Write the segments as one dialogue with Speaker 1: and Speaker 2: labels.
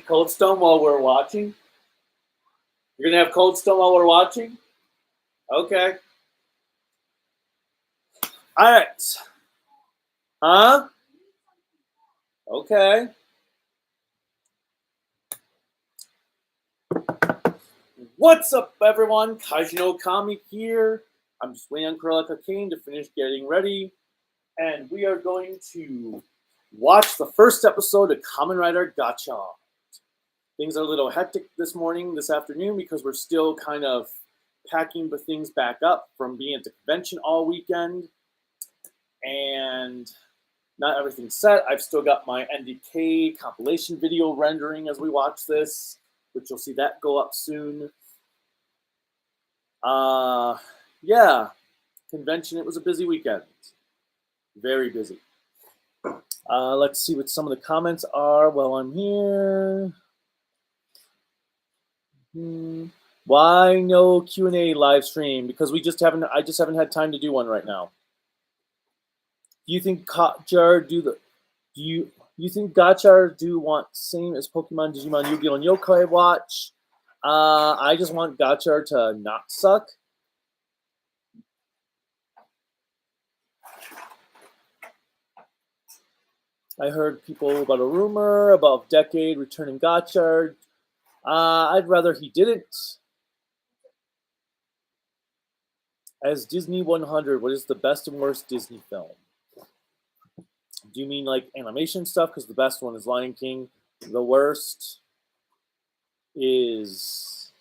Speaker 1: Cold Stone while we're watching? You're gonna have Cold Stone while we're watching? Okay. Alright. Huh? Okay. What's up, everyone? Kaiju no Kami here. I'm just waiting on Cruellica Kain to finish getting ready. And we are going to watch the first episode of Kamen Rider Gotchard. Things are a little hectic this afternoon, because we're still kind of packing the things back up from being at the convention all weekend. And not everything's set. I've still got my NDK compilation video rendering as we watch this, which you'll see that go up soon. Yeah, convention, it was a busy weekend. Very busy. Let's see what some of the comments are while I'm here. Why no Q&A live stream? Because I just haven't had time to do one right now. Do you think Gotchard you think Gotchard want same as Pokemon, Digimon, Yu-Gi-Oh, and Yokai Watch? I just want Gotchard to not suck. I heard people about a rumor about Decade returning Gotchard. I'd rather he didn't. As Disney 100, what is the best and worst Disney film? Do you mean like animation stuff? Because the best one is Lion King. The worst is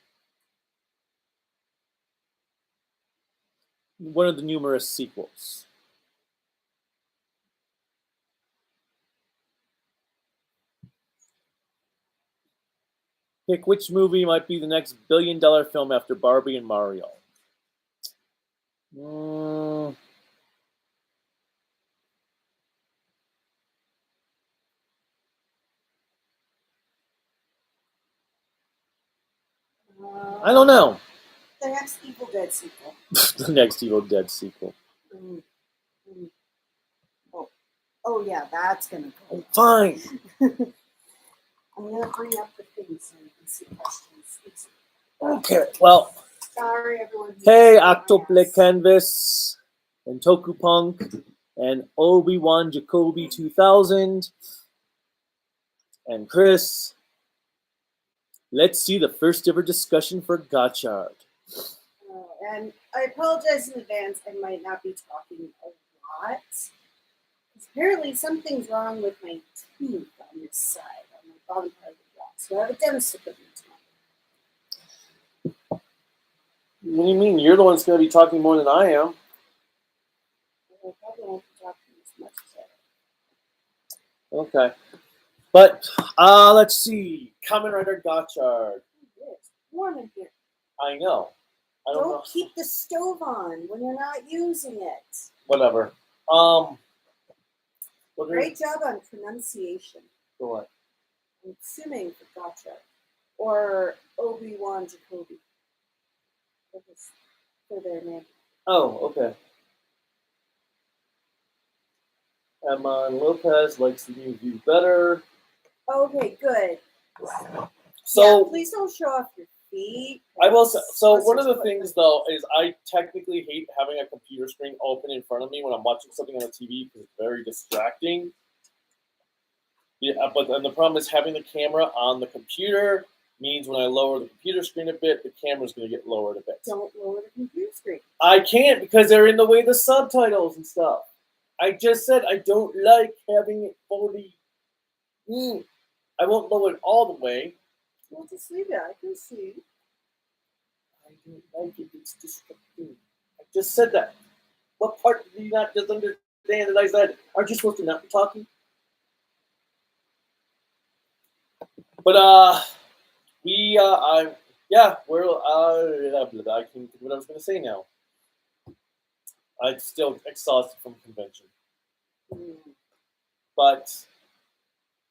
Speaker 1: one of the numerous sequels. Pick which movie might be the next billion-dollar film after Barbie and Mario. I don't know.
Speaker 2: The next Evil Dead sequel.
Speaker 1: The next Evil Dead sequel.
Speaker 2: Oh yeah, that's gonna go.
Speaker 1: Fine.
Speaker 2: I'm gonna bring up the things so you can see questions.
Speaker 1: Okay, well.
Speaker 2: Sorry, everyone.
Speaker 1: Hey, Octoplay Canvas, and Toku Punk, and Obi-Wan Jacoby 2000, and Chris. Let's see the first ever discussion for Gotchard.
Speaker 2: And I apologize in advance. I might not be talking a lot. Apparently, something's wrong with my tooth on this side, on my bottom part of the jaw. So I have a dentist appointment tomorrow.
Speaker 1: What do you mean? You're the one that's going to be talking more than I am.
Speaker 2: I probably won't be talking as much as
Speaker 1: Okay. But, let's see. Kamen Rider Gotchard.
Speaker 2: It's warm in here.
Speaker 1: I know. I don't know.
Speaker 2: Keep the stove on when you're not using it.
Speaker 1: Whatever.
Speaker 2: Great job on pronunciation.
Speaker 1: For what?
Speaker 2: I'm assuming for Gotchard. Or Obi-Wan Jacoby. For their name.
Speaker 1: Oh, okay. Amon Lopez likes the new view better.
Speaker 2: Okay, good.
Speaker 1: So
Speaker 2: yeah, please don't show off your feet.
Speaker 1: I will say, so one of the things though is I technically hate having a computer screen open in front of me when I'm watching something on the TV because it's very distracting. Yeah, but then the problem is having the camera on the computer means when I lower the computer screen a bit, the camera's going to get lowered a bit.
Speaker 2: Don't lower the computer screen.
Speaker 1: I can't because they're in the way of the subtitles and stuff. I just said I don't like having it fully. I won't lower it all the way.
Speaker 2: Well, just leave it. I can see.
Speaker 1: I don't like it. It's distracting. I just said that. What part do you not just understand that I said? Aren't you supposed to not be talking? But I can't think of what I was going to say now. I'm still exhausted from convention. But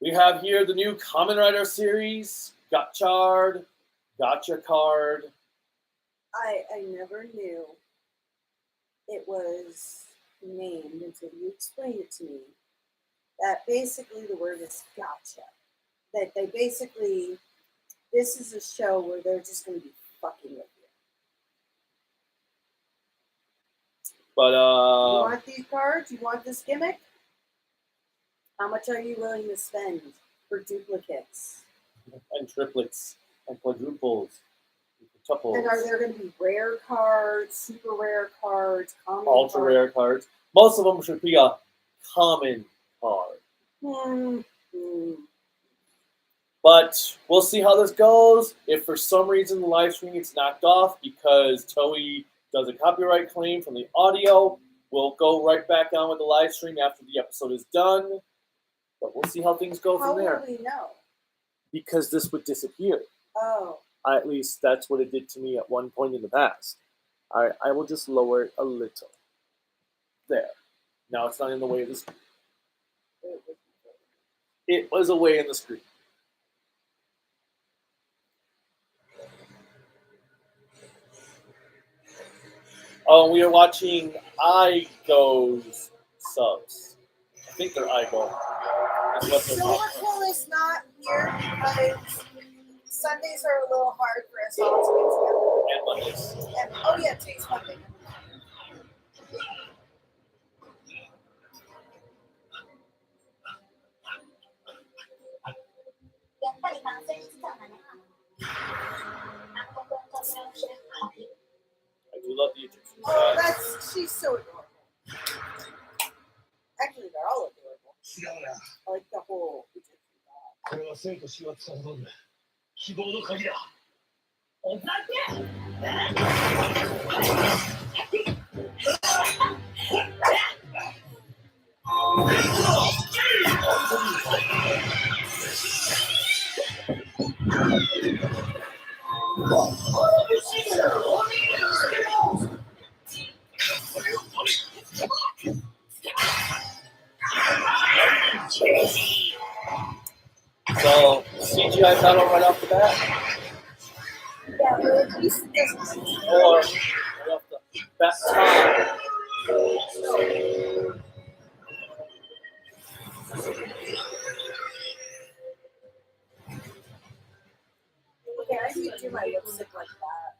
Speaker 1: we have here the new Kamen Rider series, Gotchard, Gotchard.
Speaker 2: I never knew it was named until you explained it to me. That basically the word is gotcha. that they basically, this is a show where they're just going to be fucking with you.
Speaker 1: But
Speaker 2: You want these cards? You want this gimmick? How much are you willing to spend for duplicates?
Speaker 1: and triplets and quadruples, and quintuples,
Speaker 2: And are there going to be rare cards, super rare cards, common
Speaker 1: ultra
Speaker 2: cards?
Speaker 1: rare cards? Most of them should be a common card. But we'll see how this goes. If for some reason the live stream gets knocked off because Toei does a copyright claim from the audio, we'll go right back on with the live stream after the episode is done. But we'll see how things go
Speaker 2: How
Speaker 1: from there.
Speaker 2: will we know?
Speaker 1: Because this would disappear.
Speaker 2: Oh.
Speaker 1: At least that's what it did to me at one point in the past. I will just lower it a little. There. Now it's not in the way of the screen. It was away in the screen. Oh, we are watching Igo's subs. I think they're Igo.
Speaker 2: Silverquill is not here because Sundays are a little hard for us all to get together.
Speaker 1: And Mondays.
Speaker 2: And, oh yeah, today's Monday.
Speaker 1: I do love the Egyptian
Speaker 2: Oh,
Speaker 1: gods.
Speaker 2: she's so adorable. Actually, they're all adorable. I like the whole Egyptian god.
Speaker 3: これは生と死がつかさどる希望の鍵だ。
Speaker 1: So, CGI battle right off the bat?
Speaker 2: Yeah, but at least it doesn't.
Speaker 1: Or right off the bat top?
Speaker 2: Okay, I need to do my lipstick like that.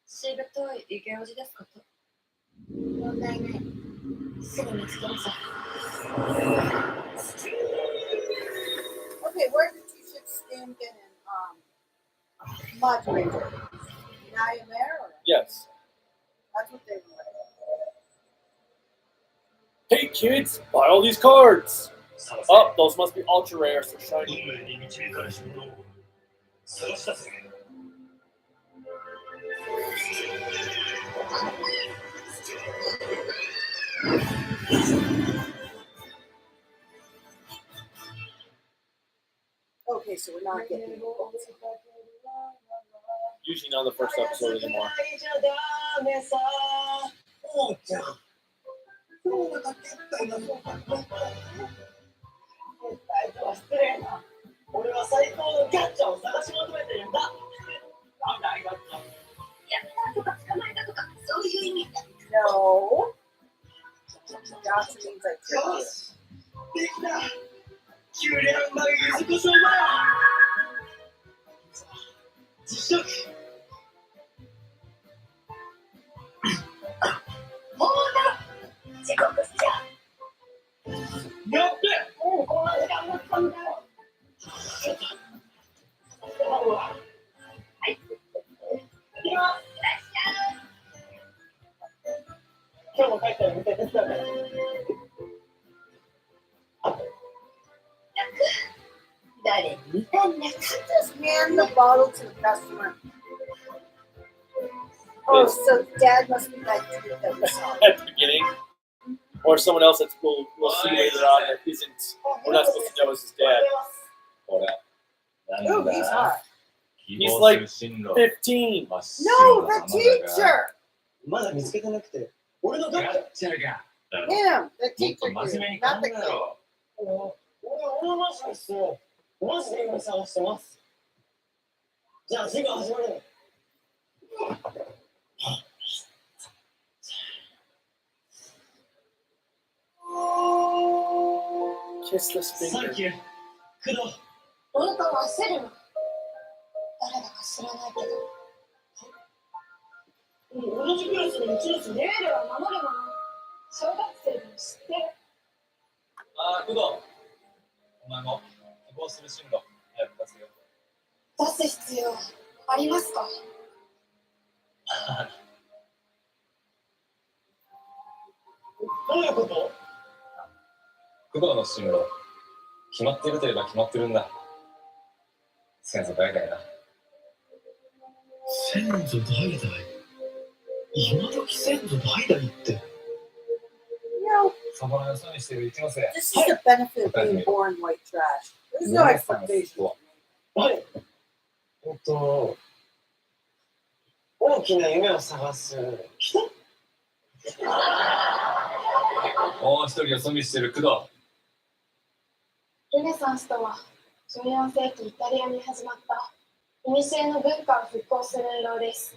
Speaker 4: しぶといイケオジですこと。
Speaker 2: 問題ない。
Speaker 4: すぐ見つけます。
Speaker 2: Okay, where did you ship Stamkin and Moderator? Nightmare? Or?
Speaker 1: Yes.
Speaker 2: That's what they were.
Speaker 1: Hey kids, buy all these cards! Oh, those must be ultra rares, they're shiny.
Speaker 3: 運命に導かれし者を探し出せ。
Speaker 2: Okay, so we're not getting.
Speaker 1: Usually not the first episode anymore.
Speaker 3: おうちゃん。そうだけったんだそうか。大とは失礼な。俺は最高のガッチャを探し求めてるんだ。なんだいガッチャ。
Speaker 4: やめたとか捕まえたとかそういう意味だ。
Speaker 2: No. Gotcha means I kill you.
Speaker 3: できた。キュウリハンバーグ柚子胡椒マヨ。実食。
Speaker 4: もうだ。遅刻しちゃう。
Speaker 3: やっべ。
Speaker 4: もうこんな時間になったんだよ。はい。いきます。
Speaker 3: 今日も帰ったら見て手伝うね。
Speaker 4: 誰見たんだか。
Speaker 2: Just hand the bottle to the customer. Oh, so Dad must be that dude that we saw.
Speaker 1: At the beginning. Or someone else that we'll see later on that isn't, we're not supposed to know is his dad.
Speaker 2: Oh, he's hot.
Speaker 1: He's like 15.
Speaker 2: No, the teacher!
Speaker 3: まだ見つけてなくて。俺のどっか。
Speaker 2: Him, the teacher dude, not the kid.
Speaker 3: 俺のマジですよ。マジで今探してます。じゃあ授業始まる。
Speaker 1: Kiss the
Speaker 3: サン
Speaker 1: finger.
Speaker 3: キュー。工藤、
Speaker 4: あなたは焦るの。誰だか知らないけど。
Speaker 3: 同じクラスのうちの
Speaker 4: ルールは守るもの。小学生でも知ってる。
Speaker 5: ああ、工藤。お前も希望する進路、早く出せよ。
Speaker 4: 出す必要ありますか？
Speaker 3: どういうこと？
Speaker 5: 工藤の進路、決まってるといえば決まってるんだ。先祖代々な。
Speaker 3: 先祖代々？今時先祖代々って。
Speaker 2: You know,
Speaker 5: そこのよそ見してる一ノ瀬。
Speaker 2: this is the benefit of being born white trash. There's no expectation.
Speaker 3: はい。大きな夢を探す人？
Speaker 5: もう一人よそ見してる工藤。
Speaker 4: ルネサンスとは14世紀イタリアに始まった古の文化を復興する運動です。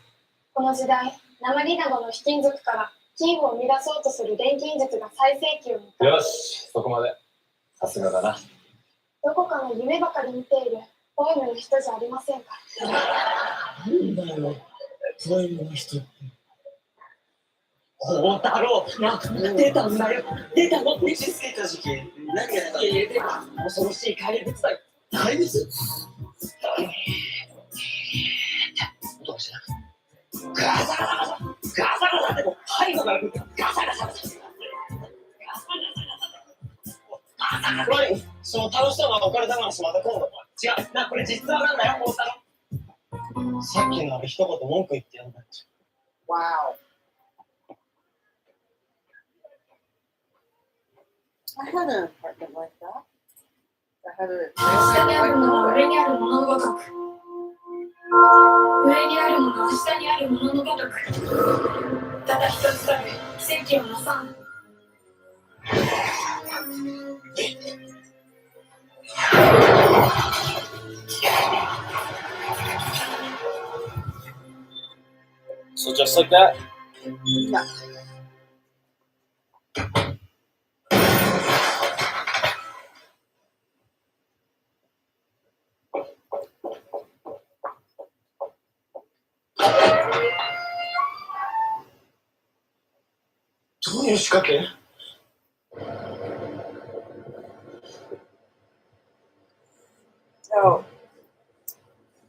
Speaker 4: この時代、鉛などの非金属から金を生み出そうとする錬金術が最盛期を迎え、
Speaker 5: よし、そこまで。さすがだな。
Speaker 4: どこかの夢ばかり見ているポエムの人じゃありませんか。
Speaker 3: なんだよ、ポエムの人って。孝太郎、出たんだよ。出たの。打ちつけた時期。何やったの？出た。恐ろしい怪物だよ。怪物？どうした？ガサガサガサガサガサって背後から来る。ガサガサガサ。何？その楽しそうなお金話また今度。違う。これ実話なんだよ、孝太郎。さっきのあれ一言文句言ってやんだって。
Speaker 2: Wow. I had an apartment like that. I had a
Speaker 4: 下にあるものは上にあるもののごとく。上にあるものは下にあるもののごとく。ただ一つだけ奇跡をなさん。
Speaker 1: So just like that?
Speaker 2: No.
Speaker 3: What kind of trap?
Speaker 2: Oh.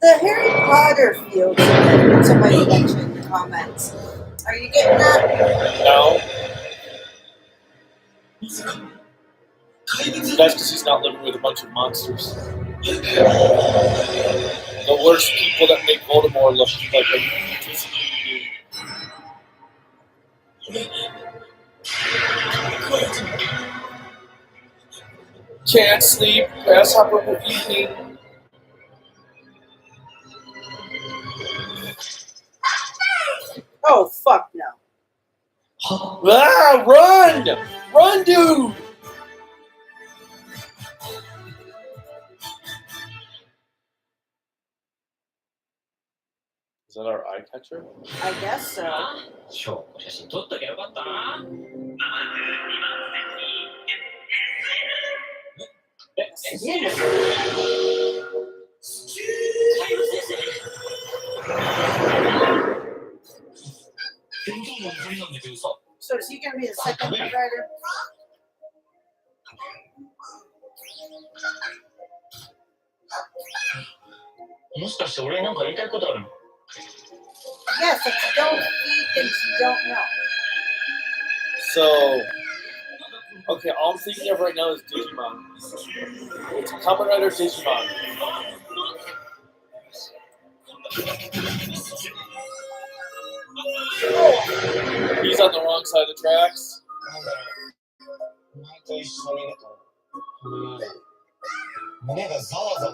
Speaker 2: The Harry Potter field to my mentioned comments. Are you getting that?
Speaker 1: No. That's because he's not living with a bunch of monsters. The worst people that make Voldemort look like a TCU. Can't sleep, grasshopper will eat me.
Speaker 2: Oh, fuck no.
Speaker 1: Ah, run! Run, dude! Is that our eye catcher?
Speaker 2: I guess so.
Speaker 3: 証拠写真撮っときゃよかったな。すげえね。怪物先生。弁当の無理なんだけどさ。
Speaker 2: So is he going to be the second rider?
Speaker 3: もしかして俺に何か言いたいことあるの？
Speaker 2: Yes, it's don't feed things you don't know.
Speaker 1: So, okay, all I'm thinking of right now is Digimon. It's Kamen Rider Digimon. He's on the wrong side of the tracks.
Speaker 3: なんだろう。お前と一緒にいると、胸がざわざわ。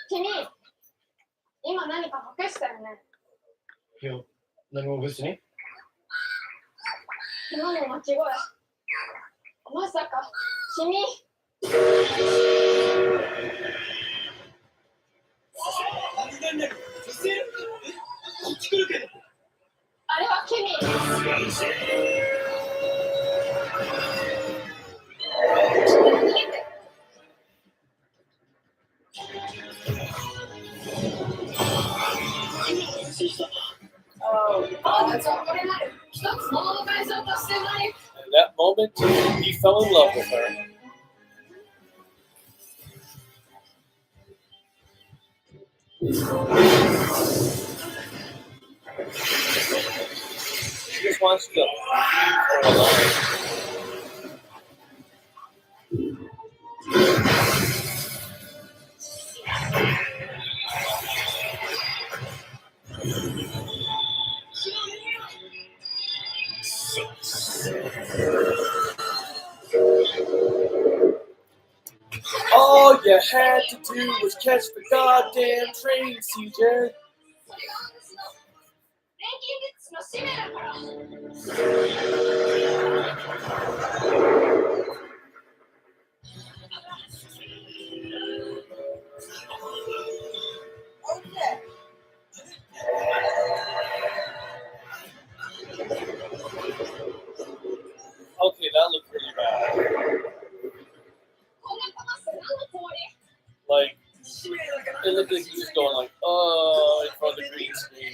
Speaker 4: 君、今何か隠したよね。
Speaker 3: いや、何も別に。
Speaker 4: 今の鳴き声。まさか、君。
Speaker 3: 何女性？こっち来るけど。
Speaker 4: あれはケミー。
Speaker 3: 生した。
Speaker 2: Oh,
Speaker 4: 本
Speaker 2: God.
Speaker 4: 日はこれなる一つのお返しをとしてまいり
Speaker 1: And at that moment, he fell in love with her. She just wants to leave her alone. All you had to do was catch the goddamn train, CJ.
Speaker 4: 錬金術の使命だから
Speaker 2: Okay.
Speaker 1: Okay, that looked really bad.
Speaker 4: こんなことして何のつもり
Speaker 1: Like, it looked like he was just going like, oh, in front of the green screen.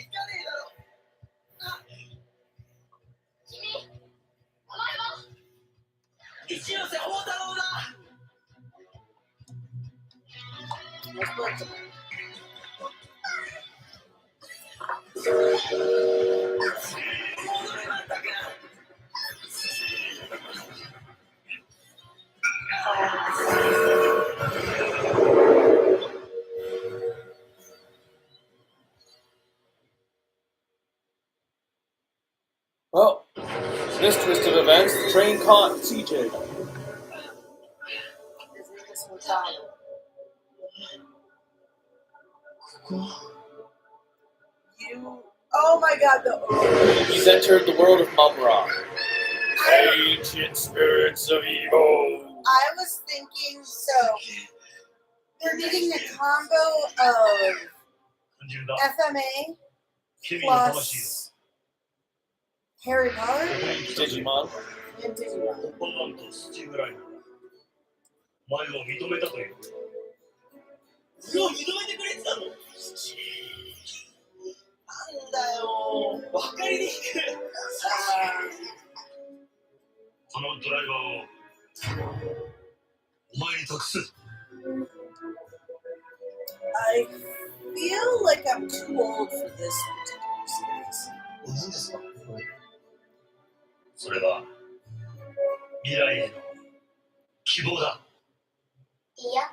Speaker 4: 君名前は
Speaker 3: 一ノ瀬宝太郎だ。
Speaker 2: Let's go to
Speaker 1: Well, this twist of events, the train caught CJ.
Speaker 2: Disney this one time.
Speaker 3: ここ。
Speaker 2: You. Oh my God. The.
Speaker 1: He's entered the world of Mumra. Ancient spirits of evil.
Speaker 2: I was thinking so. They're getting a combo of
Speaker 3: 感じるだ。
Speaker 2: FMA
Speaker 3: ケミの魂よ。
Speaker 2: plus Harry Potter
Speaker 1: Digimon.
Speaker 2: and Digimon.
Speaker 3: ポンとスチームライナー。お前を認めたという。もう認めてくれてたの？なんだよ。わかりにくい。このドライバーをお前に託す。
Speaker 2: I feel like I'm too old for this particular series.
Speaker 3: 何ですか？それは未来への希望だ。
Speaker 4: いや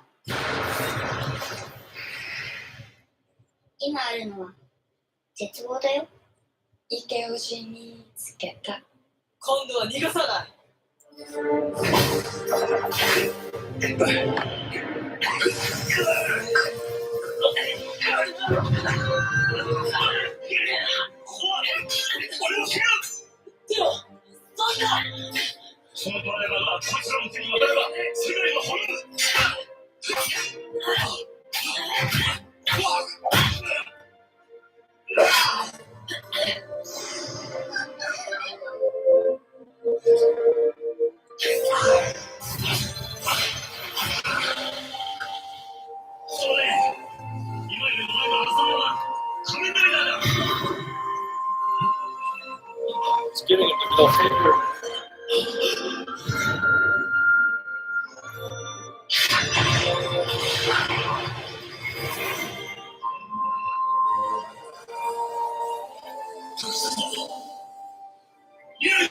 Speaker 4: 今あるのは絶望だよイケオジ見つけた
Speaker 3: 今度は逃がさない。そのドライバーがこいつらの手に渡れば世界が滅ぶ。そうね。今いるお前の争うのは仮面ライダーだ。
Speaker 1: It's giving him the middle finger.
Speaker 3: Yeah.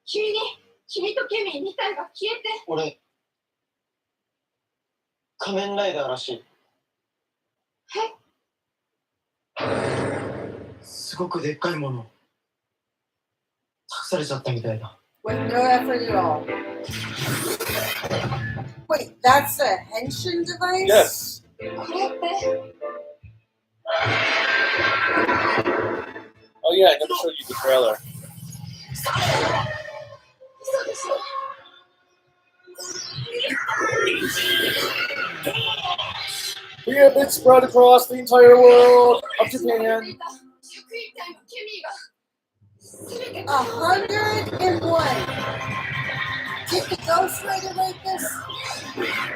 Speaker 4: 急に君とケミー2体が消えて
Speaker 3: 俺仮面ライダーらしい。すごくでっかいもの託されちゃったみたいだ。
Speaker 2: With no effort at all. Wait, that's a henshin device?
Speaker 1: Yes.
Speaker 4: これって
Speaker 1: Oh yeah, I never showed you the trailer.
Speaker 4: 嘘でしょ
Speaker 1: We have been spread across the entire world of Japan.
Speaker 4: 職員隊のケミーが
Speaker 2: 101. Did the Ghost Rider write this?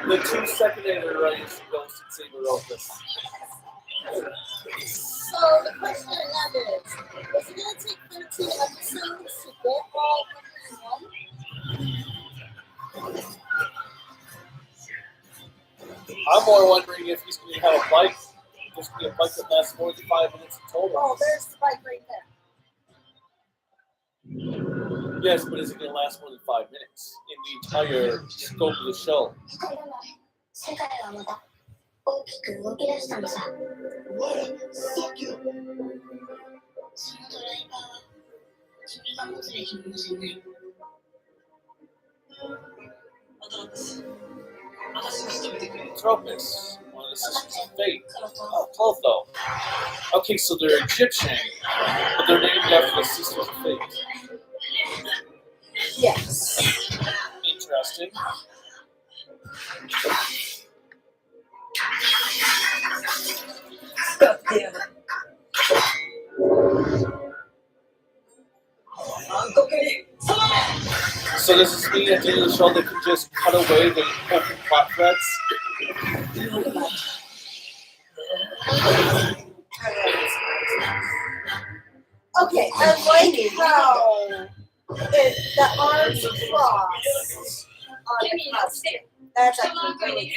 Speaker 1: The 2 secondary writers from Ghost and Saber wrote this.
Speaker 2: So the question I have is it going to take 13 episodes to get all 101?
Speaker 1: I'm more wondering if he's going to have a bike. There's going to be a bike that lasts more than 5 minutes in total.
Speaker 2: Oh, there's the bike right there.
Speaker 1: Yes, but is it going to last more than 5 minutes in the entire scope of the show?
Speaker 4: 世界はまた大きく動き出したのさ。
Speaker 3: お前ら、さっきの。
Speaker 4: そのドライバーは君が持つべきものじゃない。
Speaker 1: Tropus, one of the sisters of fate. Oh, Clotho. Okay, so they're Egyptian, but they're named after the sisters of fate.
Speaker 2: Yes.
Speaker 1: Interesting. So does this mean at the end of the show they can just cut away the open plot threads?
Speaker 2: Okay, I like how the arms cross on the costume. That's actually really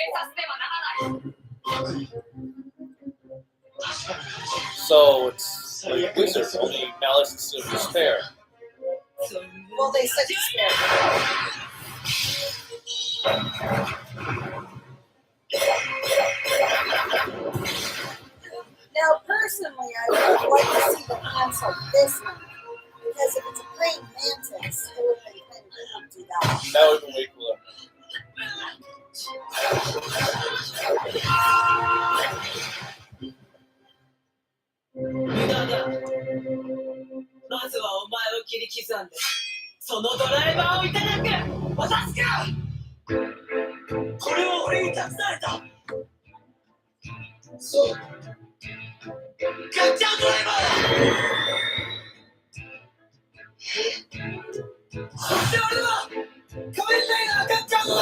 Speaker 2: cool.
Speaker 1: So it's like Wizard, only malice instead of despair.
Speaker 2: Well, they said despair. Now, personally, I would like to see the hands like this one. Because if it's a praying mantis, it would have been kind of cool to do that.
Speaker 1: That would have been way cooler.
Speaker 6: 無駄だ。まずはお前を切り刻んで、そのドライバーをいただく。渡すか。これは俺に託された。そう。ガッチャードライバーだ。そして俺は仮面ライダーガッチャードだ。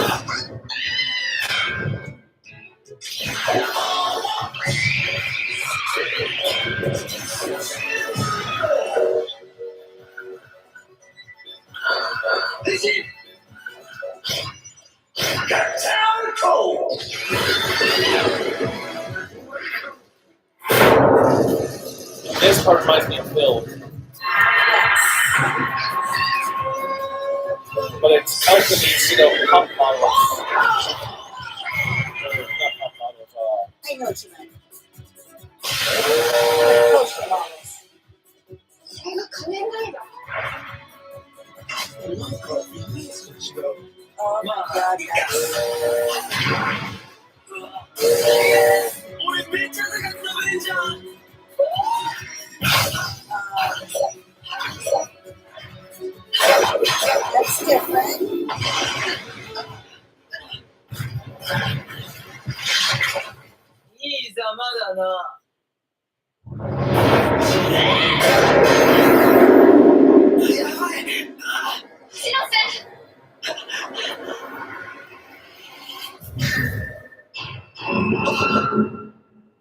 Speaker 1: This part reminds me of Phil. But it's alchemy instead of pop bottles. Not pop bottles,
Speaker 2: I know what you meant. Potion bottles.
Speaker 4: それが仮面ライダー。
Speaker 2: Oh my god, yes.
Speaker 6: 俺めっちゃ高く食べれんじゃん。
Speaker 2: That's different.
Speaker 6: いいざまだな。
Speaker 4: 知らせ。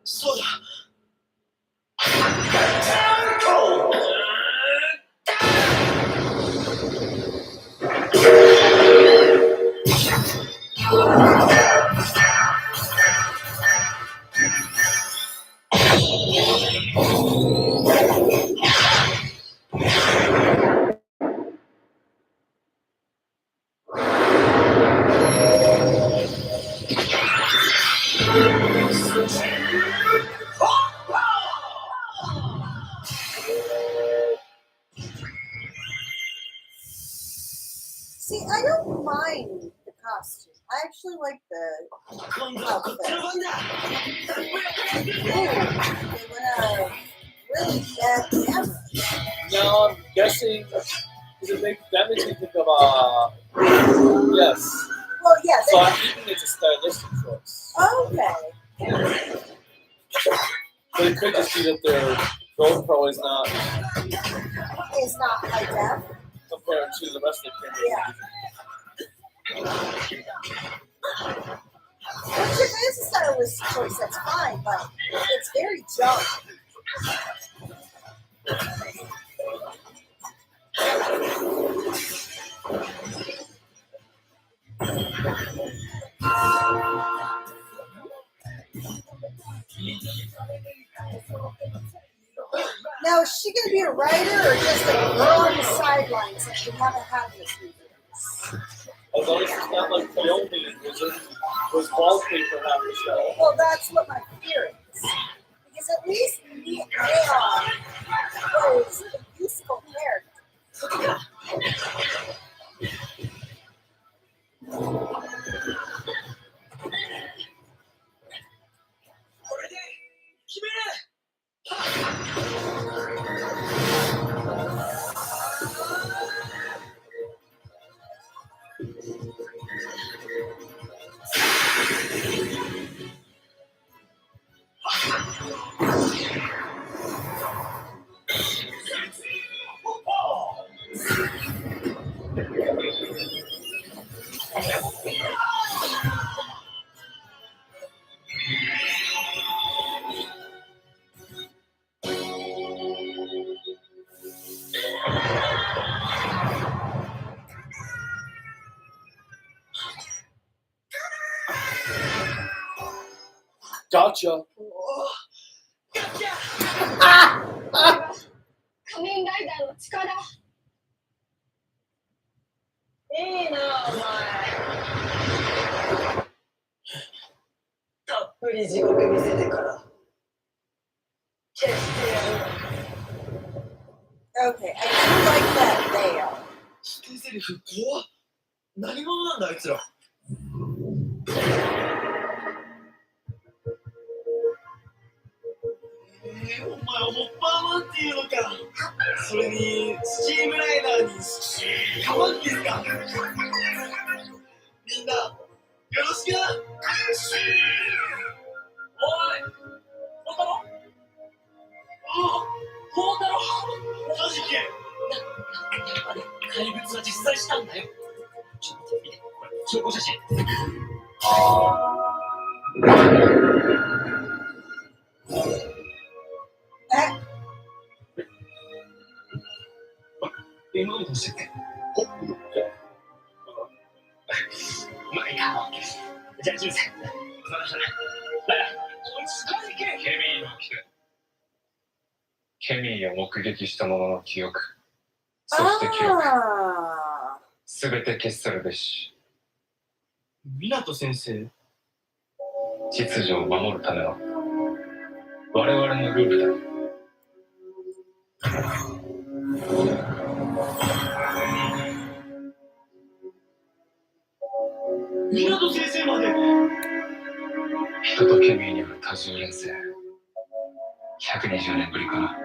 Speaker 6: そうだ。
Speaker 2: See, I don't mind the costume. I actually like the
Speaker 6: 今度はこっちの番だ。
Speaker 2: ooh, they went a really bad camera.
Speaker 1: Now I'm guessing, does it make that makes me think of yes.
Speaker 2: Well, yeah,
Speaker 1: So I'm thinking it's a stylistic choice.
Speaker 2: okay.
Speaker 1: But it could just be that their GoPro is not
Speaker 2: It's not high def.
Speaker 1: compared to the rest of the premiere.
Speaker 2: Which if it's a stylistic choice, that's fine, but it's very junk. Now, is she going to be a writer or just a girl on the sidelines like we haven't had this movie?
Speaker 1: As long as it's not like filming was wallpaper half the show.
Speaker 2: Well, that's what my fear is. Because at least Leon was a useful character.
Speaker 6: これで決める。
Speaker 1: Gotcha.
Speaker 4: 仮面ライダーの力。
Speaker 6: いいなお前。たっぷり地獄見せてから消してやる。
Speaker 2: Okay, I do like that veil.
Speaker 6: 捨て台詞怖っ。何者なんだあいつら。お前をホッパーマンっていうのか。それにスチームライダーにカマンですか。みんなよろしくな。おい孝太郎。孝太郎マジけ。あれ怪物は実在したんだよ。ちょっと見てこれ証拠写真。今のしてて。まあいいか。じゃあ、ジュンセ。まだじゃない。ライダー、すごいけ。ケミーの記憶。ケミーを目撃した者の記憶。そして記憶。すべて消し去るべし。湊先生。秩序を守るための我々のルールだ。湊先生まで。人とケミーによる多重連戦。120年ぶりかな。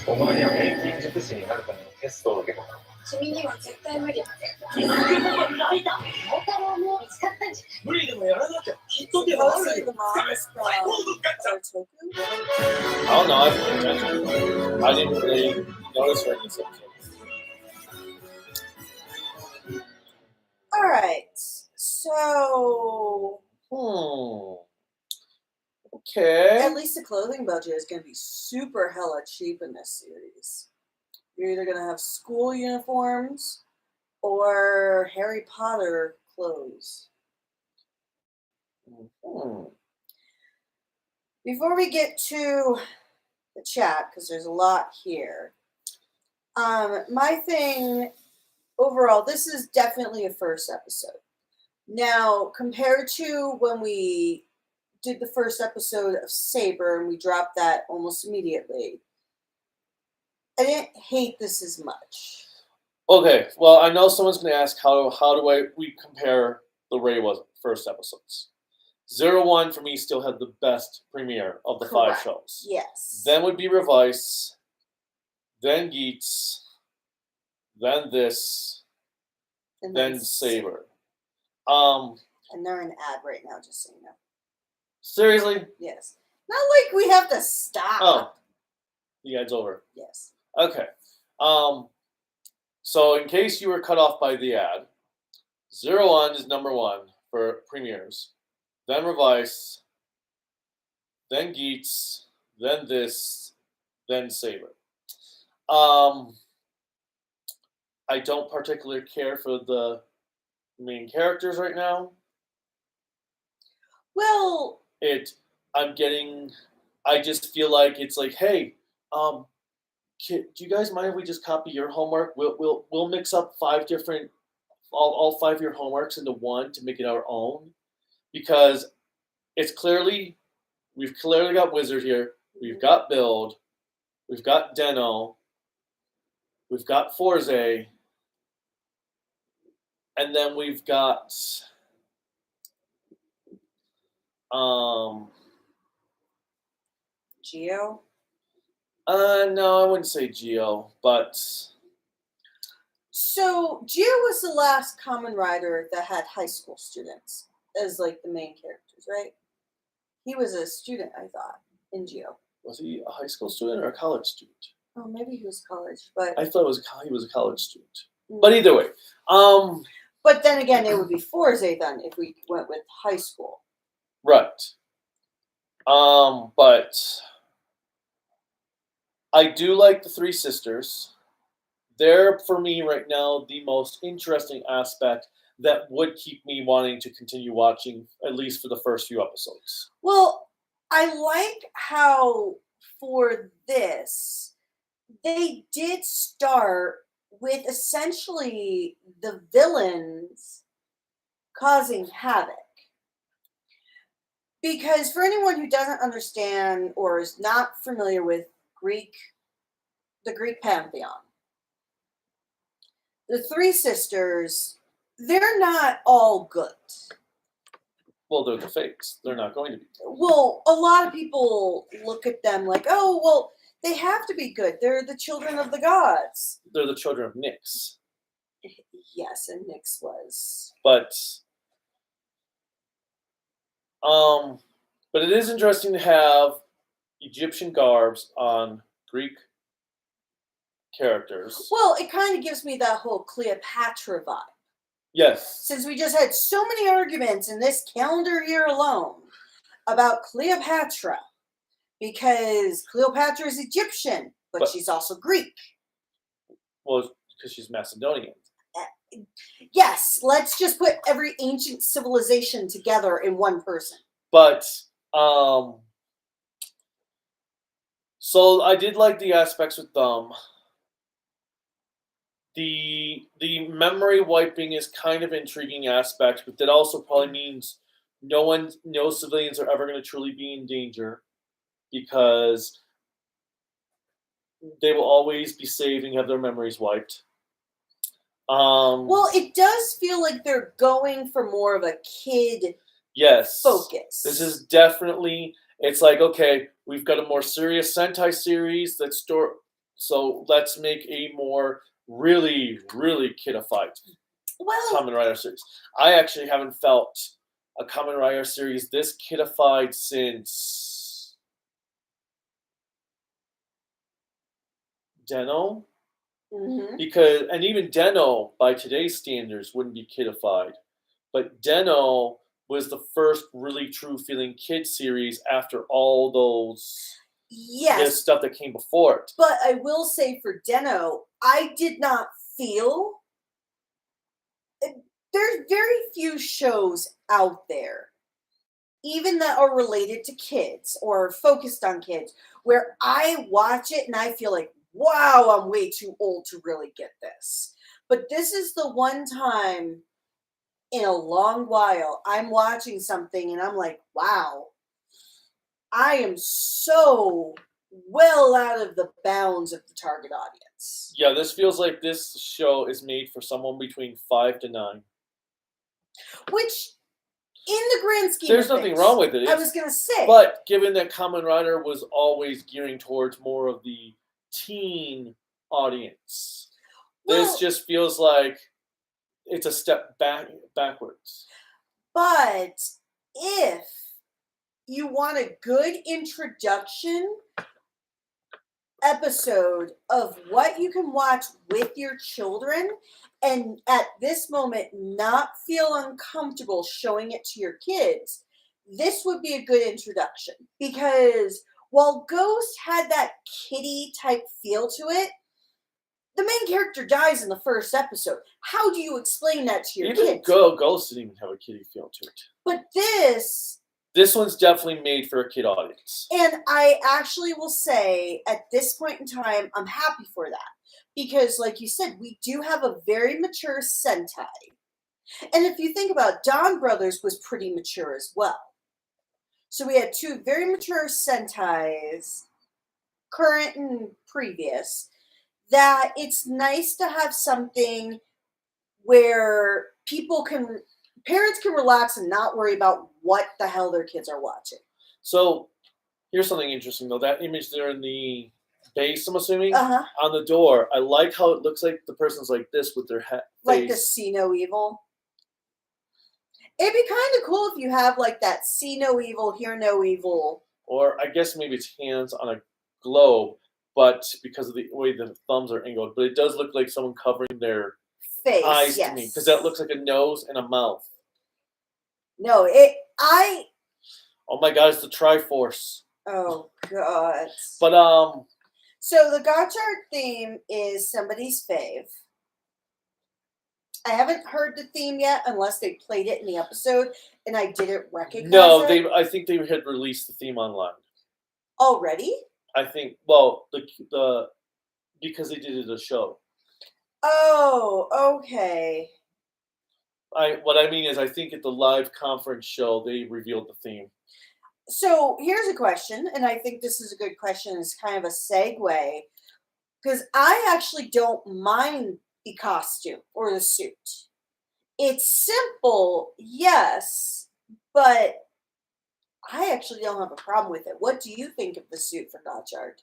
Speaker 6: お前には錬金術師になるためのテストを受けた。
Speaker 4: 君には絶対無理だ。
Speaker 6: ライダー。
Speaker 4: 孝太郎も見つかったんじゃ。
Speaker 6: 無理でもやらなきゃきっとではあ
Speaker 2: Mostly
Speaker 6: る
Speaker 2: the
Speaker 6: よ。
Speaker 2: moms from Toku.
Speaker 1: I don't know. I didn't pay attention. I didn't really notice her in this episode.
Speaker 2: All right. So,
Speaker 1: Okay.
Speaker 2: at least the clothing budget is going to be super hella cheap in this series. You're either going to have school uniforms or Harry Potter clothes. Before we get to the chat, because there's a lot here, my thing overall, this is definitely a first episode. Now, compared to when we did the first episode of Saber and we dropped that almost immediately, I didn't hate this as much.
Speaker 1: Okay. Well, I know someone's going to ask how do we compare the Reiwa first episodes. 01 for me still had the best premiere of the
Speaker 2: Correct.
Speaker 1: 5 shows.
Speaker 2: Yes.
Speaker 1: Then would be Revice, then Geats, then this,
Speaker 2: And
Speaker 1: then Saber.
Speaker 2: And they're an ad right now, just so you know.
Speaker 1: Seriously?
Speaker 2: Yes. Not like we have to stop.
Speaker 1: Oh, the ad's over.
Speaker 2: Yes.
Speaker 1: Okay. So in case you were cut off by the ad, 01 is number 1 for premieres, then Revice, then Geats, then this, then Saber. I don't particularly care for the main characters right now.
Speaker 2: Well,
Speaker 1: I just feel like it's like, hey, do you guys mind if we just copy your homework? We'll mix up 5 different, all 5 of your homeworks into one to make it our own, because we've clearly got Wizard here, we've got Build, we've got Deno, we've got Forze, and then we've got
Speaker 2: Geo.
Speaker 1: No, I wouldn't say Geo, but
Speaker 2: So Geo was the last Kamen Rider that had high school students as like the main characters, right? He was a student, I thought, in Geo.
Speaker 1: was he a high school student or a college student?
Speaker 2: Oh, maybe he was college, but
Speaker 1: I thought he was a college student. But either way,
Speaker 2: but then again, it would be Forze then if we went with high school.
Speaker 1: right. But I do like the 3 sisters. They're, for me right now, the most interesting aspect that would keep me wanting to continue watching, at least for the first few episodes.
Speaker 2: Well, I like how for this, they did start with essentially the villains causing havoc. Because for anyone who doesn't understand or is not familiar with the Greek pantheon, the 3 sisters, they're not all good.
Speaker 1: Well, they're the Fates. They're not going to be.
Speaker 2: Well, a lot of people look at them like, oh, well, they have to be good. They're the children of the gods.
Speaker 1: They're the children of Nyx.
Speaker 2: Yes, and Nyx was.
Speaker 1: But it is interesting to have Egyptian garbs on Greek characters.
Speaker 2: Well, it kind of gives me that whole Cleopatra vibe.
Speaker 1: Yes.
Speaker 2: Since we just had so many arguments in this calendar year alone about Cleopatra, because Cleopatra is Egyptian, but she's also Greek.
Speaker 1: Well, because she's Macedonian.
Speaker 2: Yes, let's just put every ancient civilization together in one person.
Speaker 1: But so I did like the aspects with them. The memory wiping is kind of intriguing aspect, but that also probably means no civilians are ever going to truly be in danger, because they will always be saved and have their memories wiped.
Speaker 2: Well, it does feel like they're going for more of a kid focus.
Speaker 1: This is definitely, it's like, okay, we've got a more serious Sentai series so let's make a more really, really kidified Kamen Rider series. I actually haven't felt a Kamen Rider series this kidified since Deno.
Speaker 2: Mm-hmm.
Speaker 1: And even Deno, by today's standards, wouldn't be kidified. But Deno was the first really true feeling kid series after all those this stuff that came before it.
Speaker 2: But I will say for Deno, I did not feel. There's very few shows out there, even that are related to kids or focused on kids, where I watch it and I feel like, wow, I'm way too old to really get this. But this is the one time in a long while I'm watching something and I'm like, wow, I am so well out of the bounds of the target audience.
Speaker 1: Yeah, this feels like this show is made for someone between 5 to 9.
Speaker 2: Which, in the grand scheme
Speaker 1: there's
Speaker 2: of
Speaker 1: nothing
Speaker 2: things,
Speaker 1: wrong with it.
Speaker 2: I was going to say.
Speaker 1: But given that Kamen Rider was always gearing towards more of the teen audience, this just feels like it's a step backwards.
Speaker 2: But if you want a good introduction episode of what you can watch with your children, and at this moment not feel uncomfortable showing it to your kids, this would be a good introduction. Because while Ghost had that kitty type feel to it, the main character dies in the first episode. How do you explain that to your kids?
Speaker 1: Ghost didn't even have a kitty feel to it.
Speaker 2: But this
Speaker 1: one's definitely made for a kid audience.
Speaker 2: And I actually will say, at this point in time, I'm happy for that. Because, like you said, we do have a very mature Sentai. And if you think about it, Dawn Brothers was pretty mature as well. So we had two very mature Sentais, current and previous, that it's nice to have something where parents can relax and not worry about what the hell their kids are watching.
Speaker 1: So, here's something interesting, though. That image there in the base, I'm assuming,
Speaker 2: Uh-huh.
Speaker 1: on the door, I like how it looks like the person's like this with their face.
Speaker 2: Like the see no evil. It'd be kind of cool if you have like that see no evil, hear no evil.
Speaker 1: Or I guess maybe it's hands on a globe, but because of the way the thumbs are angled. But it does look like someone covering their
Speaker 2: Face,
Speaker 1: eyes
Speaker 2: yes.
Speaker 1: to me. Because that looks like a nose and a mouth.
Speaker 2: No,
Speaker 1: Oh my god, it's the Triforce.
Speaker 2: Oh god.
Speaker 1: But
Speaker 2: So the Gotchard theme is somebody's fave. I haven't heard the theme yet, unless they played it in the episode and I didn't recognize it.
Speaker 1: I think they had released the theme online.
Speaker 2: Already?
Speaker 1: I think, well, the because they did it a show.
Speaker 2: Oh, okay.
Speaker 1: What I mean is, I think at the live conference show they revealed the theme.
Speaker 2: So here's a question, and I think this is a good question. It's kind of a segue, because I actually don't mind the costume or the suit. It's simple, yes, but I actually don't have a problem with it. What do you think of the suit for Gotchard?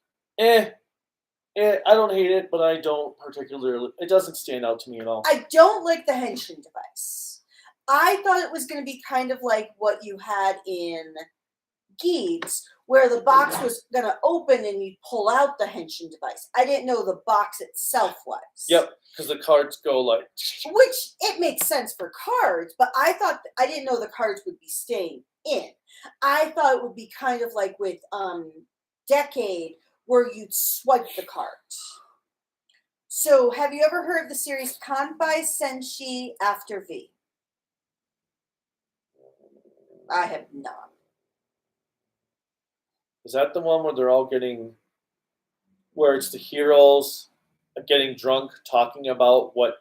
Speaker 1: I don't hate it, but I don't particularly. It doesn't stand out to me at all.
Speaker 2: I don't like the henshin device. I thought it was going to be kind of like what you had in Geeds, where the box was going to open and you pull out the henshin device. I didn't know the box itself was.
Speaker 1: Yep, because the cards go like.
Speaker 2: Which, it makes sense for cards, but I didn't know the cards would be staying in. I thought it would be kind of like with Decade, where you'd swipe the cards. So, have you ever heard of the series Kanpai Senshi After V? I have not.
Speaker 1: Is that the one where they're all where it's the heroes getting drunk, talking about what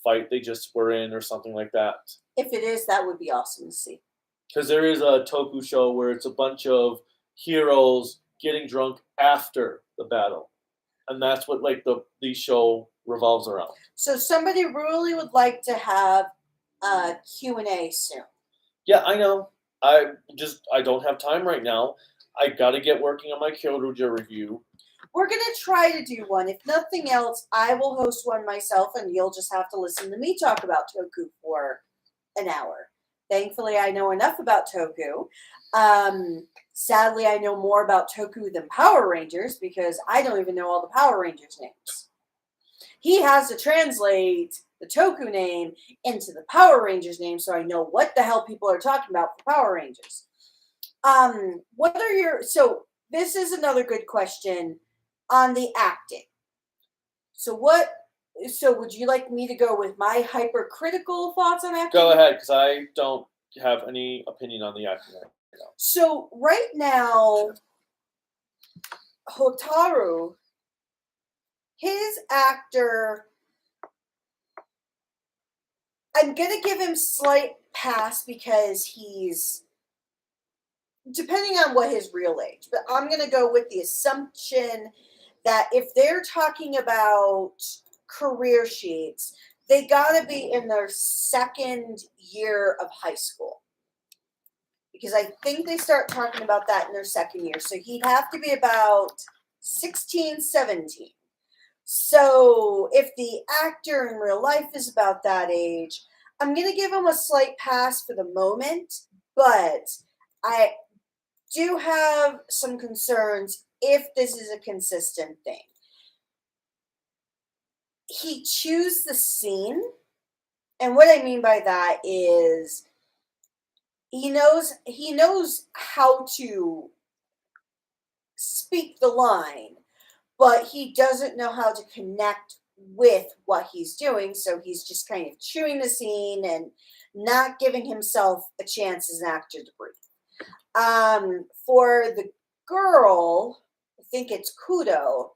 Speaker 1: fight they just were in, or something like that?
Speaker 2: If it is, that would be awesome to see.
Speaker 1: Because there is a Toku show where it's a bunch of heroes getting drunk after the battle, and that's what the show revolves around.
Speaker 2: So somebody really would like to have a Q&A soon.
Speaker 1: Yeah, I know. I don't have time right now. I got to get working on my Kyoruja review.
Speaker 2: We're going to try to do one. If nothing else, I will host one myself, and you'll just have to listen to me talk about Toku for an hour. Thankfully, I know enough about Toku. Sadly, I know more about Toku than Power Rangers, because I don't even know all the Power Rangers' names. He has to translate the Toku name into the Power Rangers name, so I know what the hell people are talking about for Power Rangers. So this is another good question on the acting. So would you like me to go with my hypercritical thoughts on acting?
Speaker 1: Go ahead, because I don't have any opinion on the acting right now.
Speaker 2: So right now, Hotaru, his actor, I'm going to give him slight pass because he's, depending on what his real age, but I'm going to go with the assumption that if they're talking about career sheets, they got to be in their second year of high school. Because I think they start talking about that in their second year. So he'd have to be about 16, 17. So if the actor in real life is about that age, I'm going to give him a slight pass for the moment, but I do have some concerns if this is a consistent thing. He chews the scene, and what I mean by that is he knows how to speak the line, but he doesn't know how to connect with what he's doing, so he's just kind of chewing the scene and not giving himself a chance as an actor to breathe. For the girl, I think it's Kudo,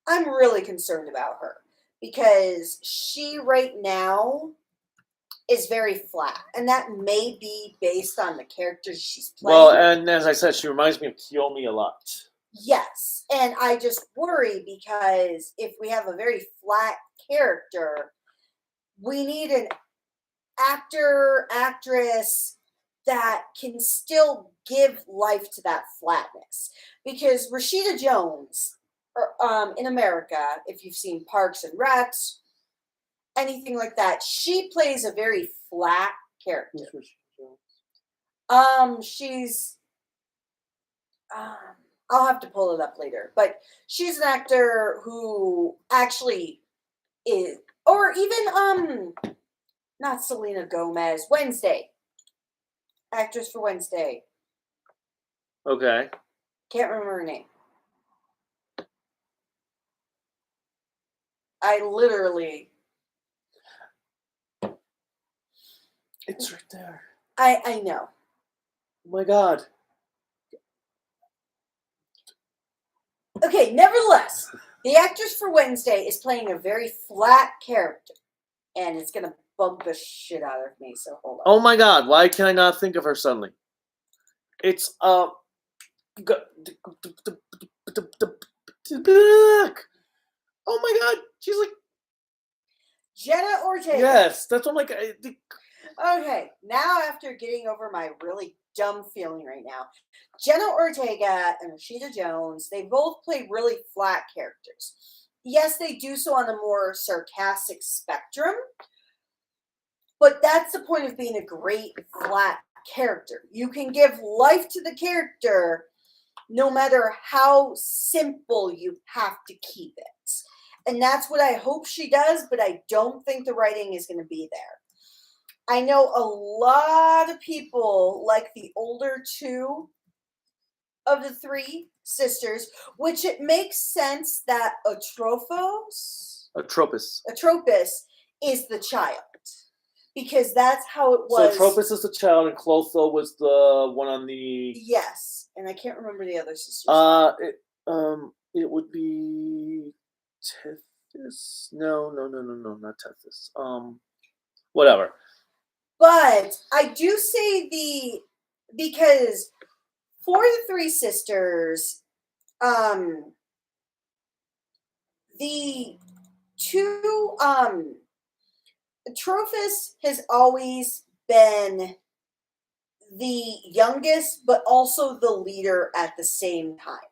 Speaker 2: I'm really concerned about her because she right now is very flat, and that may be based on the characters she's playing.
Speaker 1: Well, and as I said, she reminds me of Kiyomi a lot.
Speaker 2: Yes, and I just worry because if we have a very flat character, we need an actor, actress that can still give life to that flatness. Because Rashida Jones, in America, if you've seen Parks and Recs, anything like that, she plays a very flat character. She's I'll have to pull it up later, but she's an actor who actually is, or even not Selena Gomez, Wednesday, actress for Wednesday.
Speaker 1: Okay.
Speaker 2: Can't remember her name. I literally.
Speaker 1: It's right there.
Speaker 2: I know.
Speaker 1: Oh my God.
Speaker 2: Okay, nevertheless, the actress for Wednesday is playing a very flat character, and it's going to bug the shit out of me, so hold on.
Speaker 1: Oh my God, why can I not think of her suddenly? It's, oh my God, she's like...
Speaker 2: Jenna Ortega.
Speaker 1: Yes, that's what I'm like...
Speaker 2: Okay, now after getting over my really dumb feeling right now, Jenna Ortega and Rashida Jones, they both play really flat characters. Yes, they do so on a more sarcastic spectrum, but that's the point of being a great flat character. You can give life to the character no matter how simple you have to keep it. And that's what I hope she does, but I don't think the writing is going to be there. I know a lot of people like the older two of the three sisters, which it makes sense that Atropos is the child. Because that's how it was.
Speaker 1: So Atropos is the child, and Clotho was the one on the...
Speaker 2: Yes, and I can't remember the other sisters.
Speaker 1: It would be Tethys. No, not Tethys. Whatever.
Speaker 2: But I do say because for the three sisters, the two, Tropus has always been the youngest, but also the leader at the same time.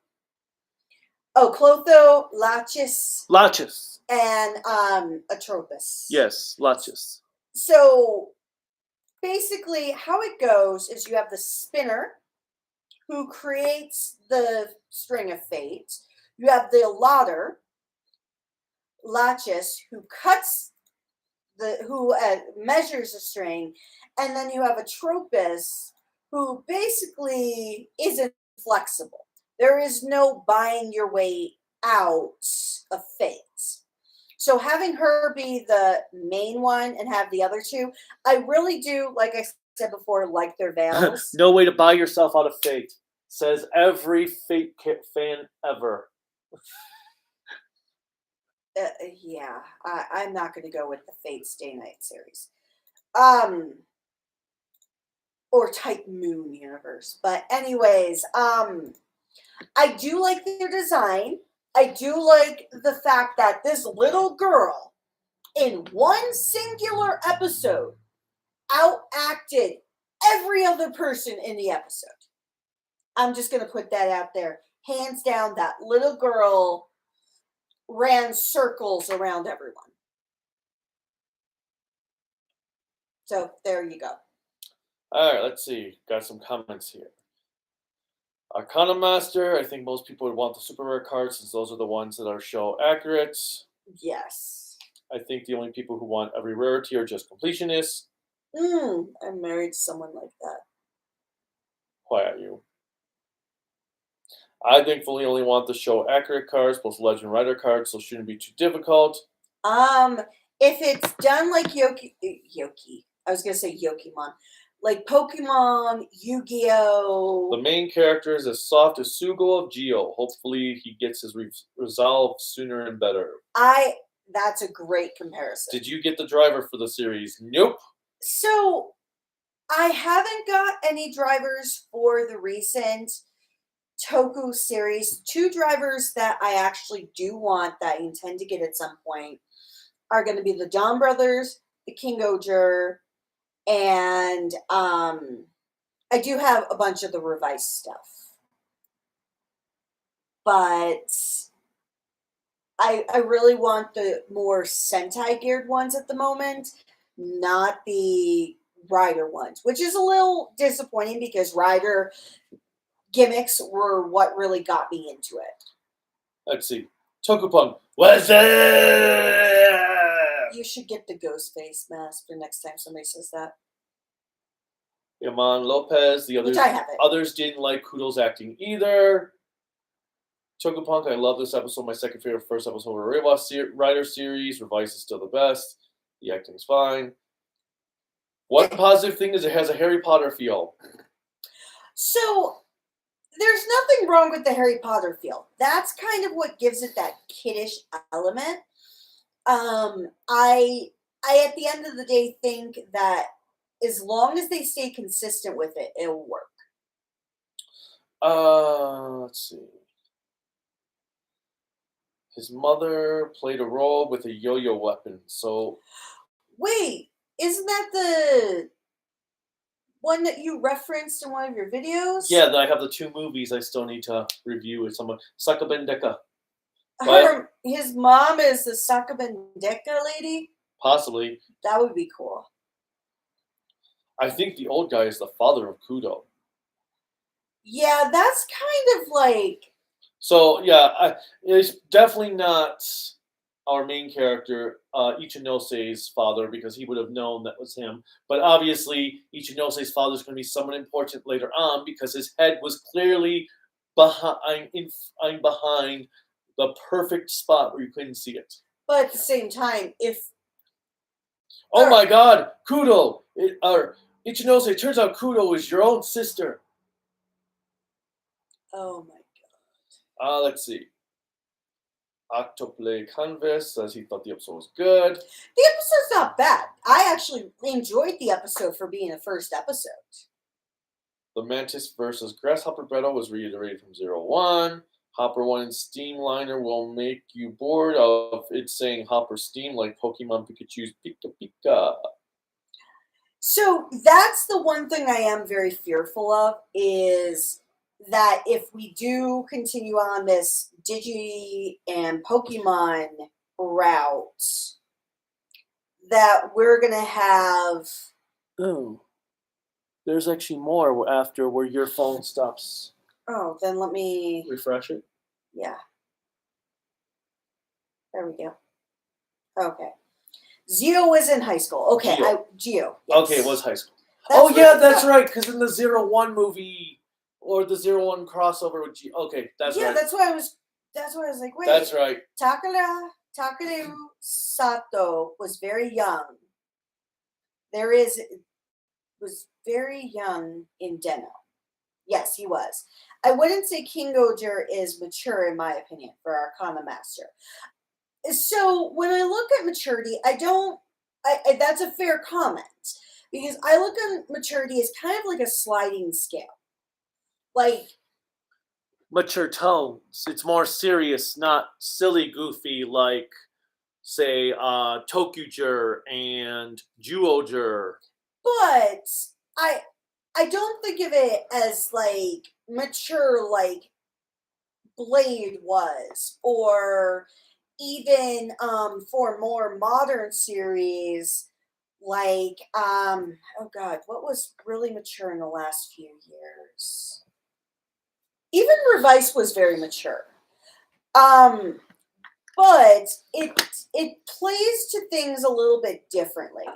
Speaker 2: Oh, Clotho, Lachis, and Atropus.
Speaker 1: Yes, Lachis.
Speaker 2: So basically, how it goes is you have the spinner who creates the string of fate. You have the allotter, Lachis, who measures the string, and then you have Atropus, who basically isn't flexible. There is no buying your way out of fate. So having her be the main one and have the other two, I really do, like I said before, like their veils.
Speaker 1: No way to buy yourself out of fate, says every Fate fan ever.
Speaker 2: Yeah, I'm not going to go with the Fate Stay Night series. Or Type Moon universe. But anyways, I do like their design. I do like the fact that this little girl, in one singular episode, outacted every other person in the episode. I'm just going to put that out there. Hands down, that little girl ran circles around everyone. So there you go.
Speaker 1: All right, let's see. Got some comments here. Arcana Master. I think most people would want the super rare cards since those are the ones that are show accurate.
Speaker 2: Yes.
Speaker 1: I think the only people who want every rarity are just completionists.
Speaker 2: I'm married to someone like that.
Speaker 1: Quiet you. I thankfully only want the show accurate cards, plus Legend Rider cards, so it shouldn't be too difficult.
Speaker 2: If it's done like Yoki, I was gonna say Yokimon, like Pokemon, Yu-Gi-Oh.
Speaker 1: The main character is as soft as Sugo of Geo. Hopefully he gets his resolve sooner and better.
Speaker 2: That's a great comparison.
Speaker 1: Did you get the driver for the series? Nope.
Speaker 2: So I haven't got any drivers for the recent Toku series. 2 drivers that I actually do want, that I intend to get at some point, are going to be the Dawn Brothers, the King Gochard, and I do have a bunch of the revised stuff. But I really want the more Sentai geared ones at the moment, not the Rider ones, which is a little disappointing because Rider gimmicks were what really got me into it.
Speaker 1: Let's see. Tokupon. What's up?
Speaker 2: You should get the ghost face mask for next time somebody says that.
Speaker 1: Yaman Lopez. The others,
Speaker 2: Which I have it.
Speaker 1: Others didn't like Kudo's acting either. Chocopunk, I love this episode. My second favorite first episode of the Reiwa Rider series. Revice is still the best. The acting's fine. One positive thing is it has a Harry Potter feel.
Speaker 2: So there's nothing wrong with the Harry Potter feel. That's kind of what gives it that kiddish element. I at the end of the day think that as long as they stay consistent with it, it'll work.
Speaker 1: Let's see. His mother played a role with a yo-yo weapon. So
Speaker 2: wait, isn't that the one that you referenced in one of your videos?
Speaker 1: Yeah, I have the 2 movies I still need to review with someone. Sakabendeka.
Speaker 2: His mom is the Sakabendeka lady?
Speaker 1: Possibly.
Speaker 2: That would be cool.
Speaker 1: I think the old guy is the father of Kudo.
Speaker 2: Yeah, that's kind of like...
Speaker 1: So, yeah, it's definitely not our main character, Ichinose's father, because he would have known that was him. But obviously, Ichinose's father is going to be someone important later on because his head was clearly behind the perfect spot where you couldn't see it.
Speaker 2: But at the same time, if...
Speaker 1: Oh my god, Kudo! Ichinose, it turns out Kudo is your own sister.
Speaker 2: Oh my god.
Speaker 1: Let's see. Octoplay Canvas says he thought the episode was good.
Speaker 2: The episode's not bad. I actually enjoyed the episode for being a first episode.
Speaker 1: The Mantis versus Grasshopper battle was reiterated from 01. Hopper 1 and Steamliner will make you bored of it saying Hopper Steam like Pokemon Pikachu's Pika Pika.
Speaker 2: So that's the one thing I am very fearful of, is that if we do continue on this Digi and Pokemon route, that we're going to have...
Speaker 1: Oh. There's actually more after where your phone stops.
Speaker 2: Oh, then let me...
Speaker 1: refresh it?
Speaker 2: Yeah. There we go. Okay. Geo was in high school. Okay, Geo. Yes.
Speaker 1: Okay, it was high school. That's right, because in the 01 movie... Or the 01 crossover with G. Okay, that's right.
Speaker 2: Yeah, that's why I was like, wait.
Speaker 1: That's right.
Speaker 2: Takaru Sato was very young. Was very young in Deno. Yes, he was. I wouldn't say King Gochard is mature, in my opinion, for Arcana Master. So when I look at maturity, that's a fair comment. Because I look at maturity as kind of like a sliding scale. Like,
Speaker 1: mature tones. It's more serious, not silly, goofy like, say, Tokuger and Juoger.
Speaker 2: But I don't think of it as like mature like Blade was, or even for more modern series Like, oh God, what was really mature in the last few years? Even Revice was very mature. But it plays to things a little bit differently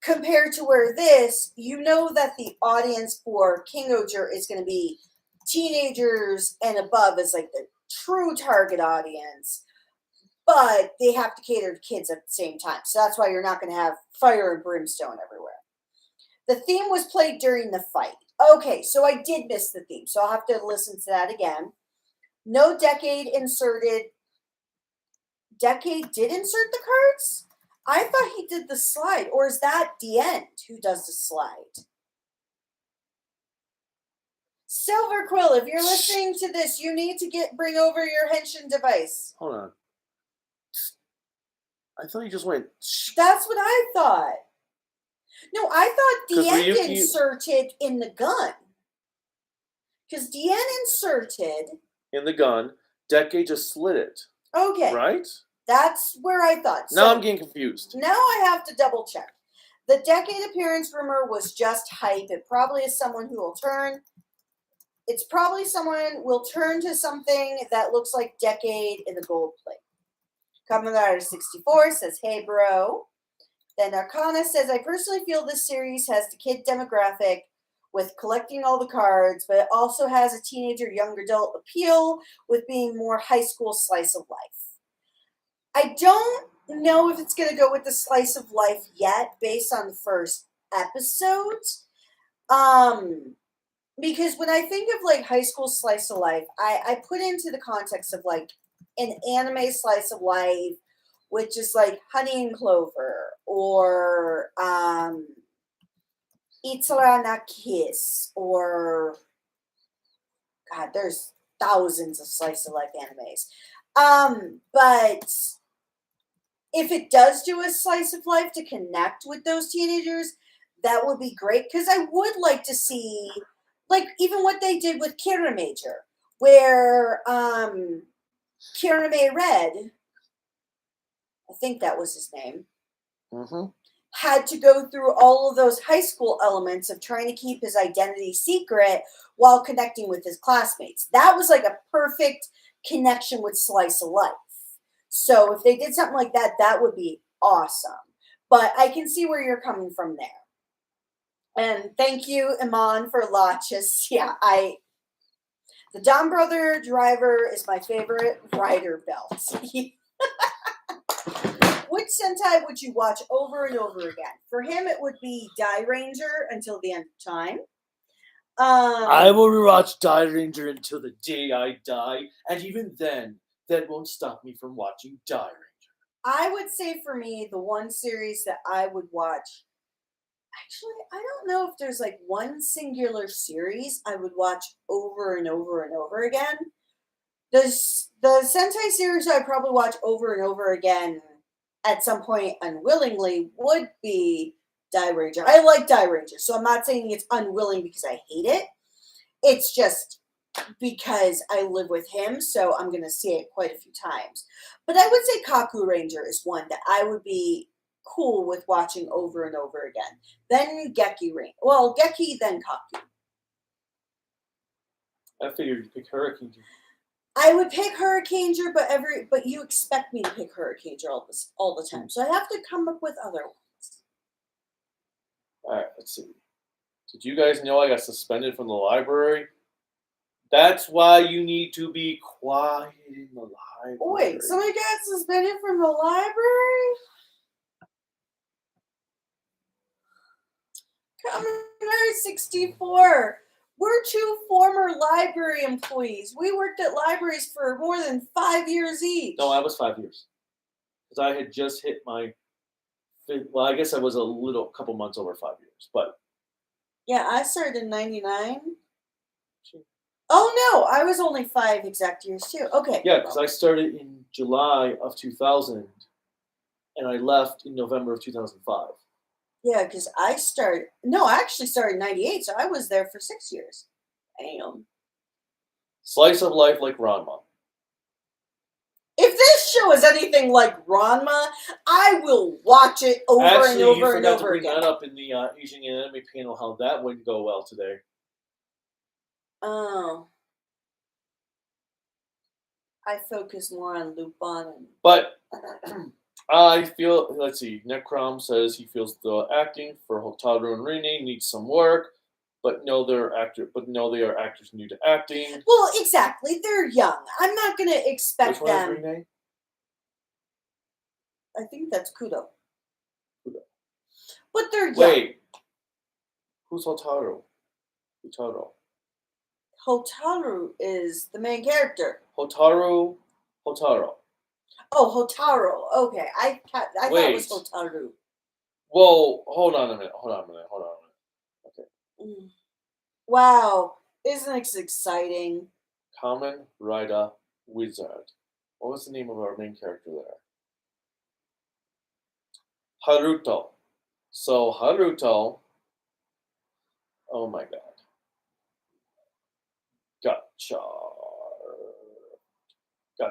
Speaker 2: compared to where this, you know that the audience for King Oger is going to be teenagers and above is like the true target audience, but they have to cater to kids at the same time. So that's why you're not going to have fire and brimstone everywhere. The theme was played during the fight. Okay, so I did miss the theme, so I'll have to listen to that again. No Decade inserted. Decade did insert the cards? I thought he did the slide, or is that the end who does the slide? Silver Quill, if you're listening to this, you need to bring over your henshin device.
Speaker 1: Hold on. I thought you just went.
Speaker 2: That's what I thought. No, I thought the
Speaker 1: 'Cause
Speaker 2: end
Speaker 1: Ryuki-
Speaker 2: inserted in the gun. Because Deanne inserted.
Speaker 1: In the gun, Decade just slid it.
Speaker 2: Okay.
Speaker 1: Right?
Speaker 2: That's where I thought.
Speaker 1: Now I'm getting confused.
Speaker 2: Now I have to double check. The Decade appearance rumor was just hype. It probably is someone who will turn. It's probably someone will turn to something that looks like Decade in the gold plate. Kamen Rider 64 says, hey, bro. Then Arcana says, I personally feel this series has the kid demographic with collecting all the cards, but it also has a teenager, young adult appeal with being more high school slice of life. I don't know if it's going to go with the slice of life yet based on the first episode. Because when I think of like high school slice of life, I put into the context of like an anime slice of life, which is like Honey and Clover or Itara na Kiss or God, there's thousands of slice of life animes. But if it does do a slice of life to connect with those teenagers, that would be great because I would like to see like even what they did with Kira Major, where Kira May Red, I think that was his name, had to go through all of those high school elements of trying to keep his identity secret while connecting with his classmates. That was like a perfect connection with slice of life. So if they did something like that, that would be awesome. But I can see where you're coming from there. And thank you, Iman, for Lachis. Yeah, the Don Brother driver is my favorite rider belt. Which Sentai would you watch over and over again? For him, it would be Die Ranger until the end of time.
Speaker 1: I will rewatch Die Ranger until the day I die, and even then, that won't stop me from watching Die Ranger.
Speaker 2: I would say for me, the one series that I would watch, actually, I don't know if there's like one singular series I would watch over and over and over again. The Sentai series I'd probably watch over and over again at some point unwillingly would be Die Ranger. I like Die Ranger, so I'm not saying it's unwilling because I hate it. It's just because I live with him, so I'm going to see it quite a few times. But I would say Kaku Ranger is one that I would be cool with watching over and over again. Then Geki Ranger. Well, Geki, then Kaku.
Speaker 1: I figured you'd pick Hurricane.
Speaker 2: I would pick Hurricaneger, but you expect me to pick Hurricaneger all the time, so I have to come up with other ones.
Speaker 1: All right, let's see. Did you guys know I got suspended from the library? That's why you need to be quiet in the library.
Speaker 2: Wait, somebody got suspended from the library? Kamen Rider 64. We're two former library employees. We worked at libraries for more than 5 years each.
Speaker 1: No, I was 5 years. Because I had just hit my... Well, I guess I was a couple months over 5 years, but...
Speaker 2: Yeah, I started in 99. Oh, no, I was only 5 exact years, too. Okay.
Speaker 1: Yeah, because I started in July of 2000, and I left in November of 2005.
Speaker 2: Yeah, because I actually started in 98, so I was there for 6 years. Damn.
Speaker 1: Slice of life like Ranma.
Speaker 2: If this show is anything like Ranma, I will watch it over and
Speaker 1: Actually, you
Speaker 2: over and
Speaker 1: forgot to
Speaker 2: over
Speaker 1: bring
Speaker 2: again.
Speaker 1: that up in the Asian anime panel, how that wouldn't go well today.
Speaker 2: Oh. I focus more on Lupin.
Speaker 1: But I feel, let's see, Necrom says he feels the acting for Hotaru and Rine needs some work, but no, they are actors new to acting.
Speaker 2: Well, exactly. They're young. I'm not going to expect
Speaker 1: Which one
Speaker 2: them.
Speaker 1: is Rine?
Speaker 2: I think that's Kudo. But they're young.
Speaker 1: Wait, who's Hotaru?
Speaker 2: Hotaru is the main character.
Speaker 1: Hotaru.
Speaker 2: Oh, Hotaru. Okay, I thought it was Hotaru.
Speaker 1: Whoa, hold on a minute. Okay.
Speaker 2: Wow, isn't it exciting?
Speaker 1: Kamen Rider Wizard. What was the name of our main character there? Haruto. So Haruto. Oh my god.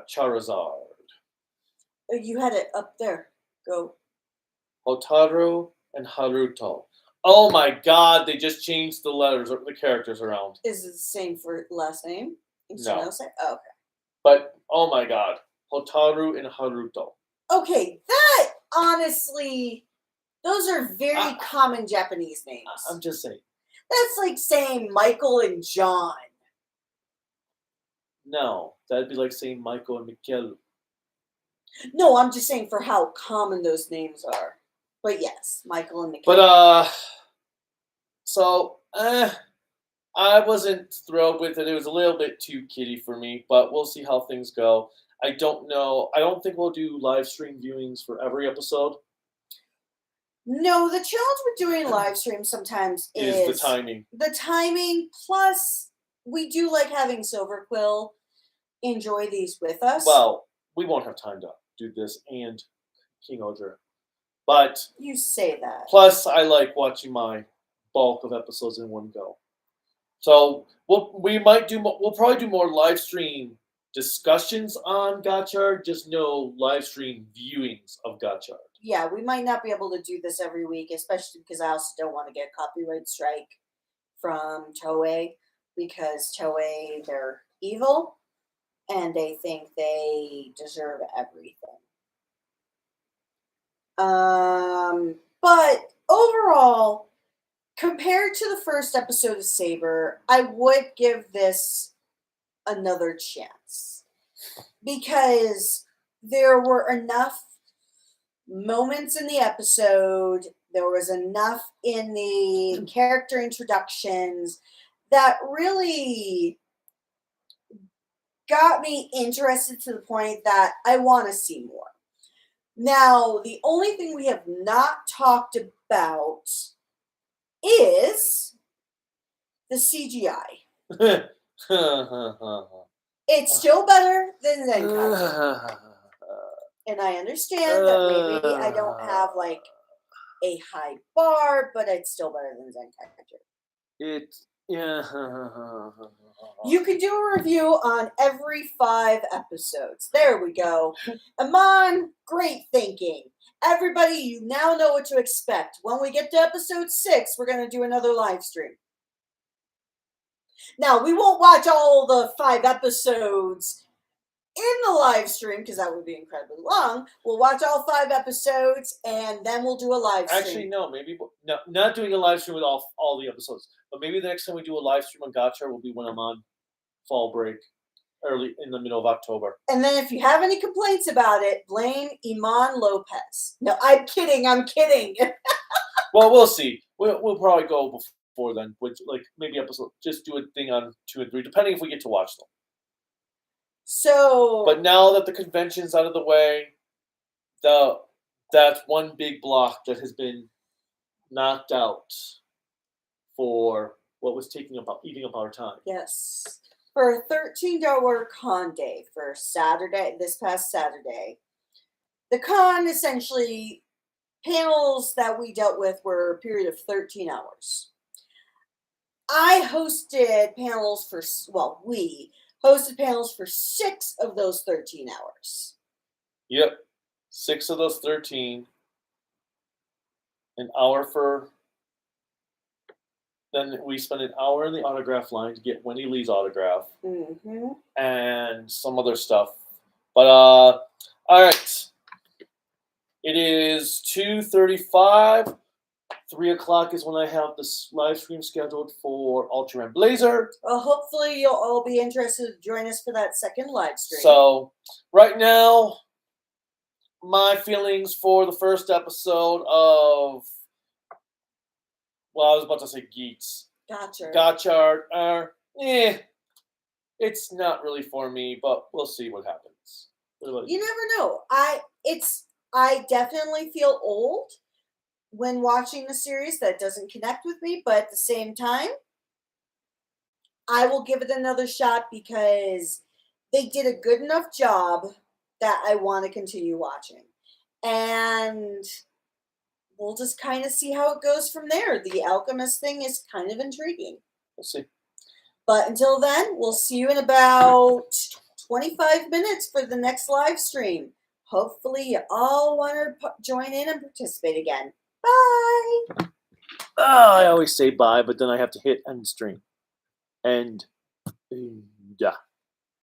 Speaker 1: Charizard.
Speaker 2: You had it up there. Go.
Speaker 1: Hotaru and Haruto. Oh my god, they just changed the letters or the characters around.
Speaker 2: Is it the same for last name?
Speaker 1: No.
Speaker 2: Oh, okay.
Speaker 1: But oh my god. Hotaru and Haruto.
Speaker 2: Okay, that honestly, those are very common Japanese names.
Speaker 1: I'm just saying.
Speaker 2: That's like saying Michael and John.
Speaker 1: No, that'd be like saying Michael and Mikkel.
Speaker 2: No, I'm just saying for how common those names are. But yes, Michael and Mikkel.
Speaker 1: But I wasn't thrilled with it. It was a little bit too kiddie for me, but we'll see how things go. I don't know. I don't think we'll do live stream viewings for every episode.
Speaker 2: No, the challenge with doing live streams sometimes is
Speaker 1: the timing.
Speaker 2: The timing, plus we do like having Silver Quill enjoy these with us.
Speaker 1: Well, we won't have time to do this and King Odra. But
Speaker 2: you say that.
Speaker 1: Plus, I like watching my bulk of episodes in one go. So we'll probably do more live stream discussions on Gotchard, just no live stream viewings of Gotchard.
Speaker 2: Yeah, we might not be able to do this every week, especially because I also don't want to get copyright strike from Toei, because Toei, they're evil and they think they deserve everything. But overall, compared to the first episode of Saber, I would give this another chance because there were enough moments in the episode, there was enough in the character introductions that really got me interested to the point that I want to see more. Now, the only thing we have not talked about is the CGI. It's still better than Zenkai. And I understand that maybe I don't have like a high bar, but it's still better than Zenkai. You could do a review on every 5 episodes. There we go. Amon, great thinking. Everybody, you now know what to expect. When we get to episode 6, we're going to do another live stream. Now, we won't watch all the 5 episodes in the live stream because that would be incredibly long. We'll watch all 5 episodes and then we'll do a live stream.
Speaker 1: Actually, no, maybe not doing a live stream with all the episodes, but maybe the next time we do a live stream on Gotchard will be when I'm on fall break, early in the middle of October.
Speaker 2: And then if you have any complaints about it, blame Iman Lopez. No, I'm kidding.
Speaker 1: Well, we'll see. We'll probably go before then, which like maybe episode, just do a thing on 2 and 3, depending if we get to watch them.
Speaker 2: So,
Speaker 1: but now that the convention's out of the way, that's one big block that has been knocked out for what was eating up our time.
Speaker 2: Yes. For $13 con day for this past Saturday, the con essentially, panels that we dealt with were a period of 13 hours. I hosted panels we hosted panels for 6 of those 13 hours.
Speaker 1: Yep. 6 of those 13. An hour for. Then we spent an hour in the autograph line to get Wendy Lee's autograph
Speaker 2: Mm-hmm.
Speaker 1: and some other stuff. But all right. It is 2:35. 3 o'clock is when I have this live stream scheduled for Ultraman Blazer.
Speaker 2: Well, hopefully you'll all be interested to join us for that second live stream.
Speaker 1: So right now, my feelings for the first episode of, well, I was about to say Gotchard are, it's not really for me, but we'll see what happens. What about
Speaker 2: You never know. I definitely feel old when watching the series. That doesn't connect with me, but at the same time, I will give it another shot because they did a good enough job that I want to continue watching. And we'll just kind of see how it goes from there. The Alchemist thing is kind of intriguing.
Speaker 1: We'll see.
Speaker 2: But until then, we'll see you in about 25 minutes for the next live stream. Hopefully you all want to join in and participate again. Bye!
Speaker 1: I always say bye, but then I have to hit end stream. And, yeah.